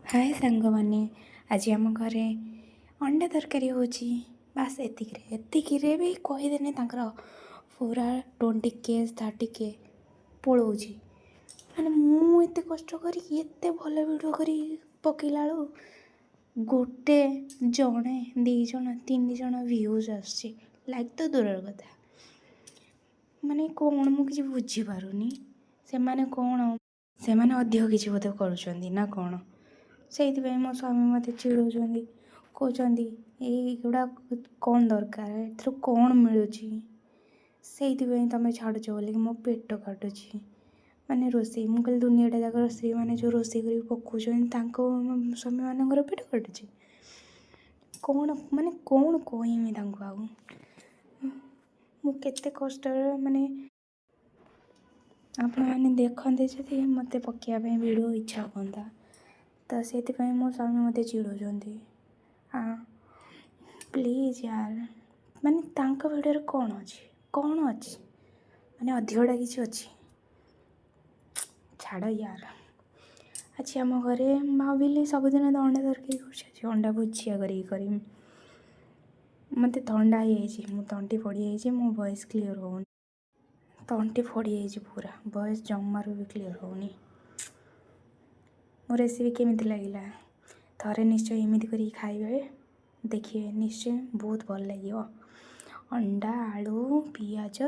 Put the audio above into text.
हाय सांग मैंने आज आम घरे अंडा तरकारी होची बास एतिकरे भी कहीदेने पूरा 20K 30K पलाऊँच मैंने मुझे कष्ट करते भल भिड कर पकईला गोटे जड़े 2 जण 3 जण व्यूज आसुची लाइक तो दूर कथा माने कौन मुझे बुझीपारुनी से कौन से अधिक किसी बोधे करुँच ना कौन से मो स्वामी मत चिड़ौं कहते युवा कौन दरकार ए कौन मिलूँ से तुम छाड़ुच बोल मो पेट काटुची माने रोसे मुझे दुनियाटा जाक स्त्री मैंने जो रोसे कर पकाउं स्वामी मान पेट काटुची कौन माने कौन कहमी आऊ मुझे कष्ट माने आप मैंने देखते जदि मत पकड़ाई वीडियो इच्छा होता तो से मो स्वामी मत चिड़ौं हाँ प्लीज यार माने तांका वीडियो कौन अच्छी माने अधिकटा किसी अच्छी छाड़ यार अच्छी आम घरे भाविली सबुदिन तो अंडा तरकारी कर अंडा भुजिया कर मत थंडा हो तंटी फड़ी जाइए मो वॉइस क्लीयर हो तंटी फड़ी जाइए पूरा वॉइस जमारू भी क्लीयर होनी मो रेसिपी केमिति लगिला थरे निश्चय एमिति करी खाइबे देखिए निश्चय बहुत भल लगे अंडा आलू पियाज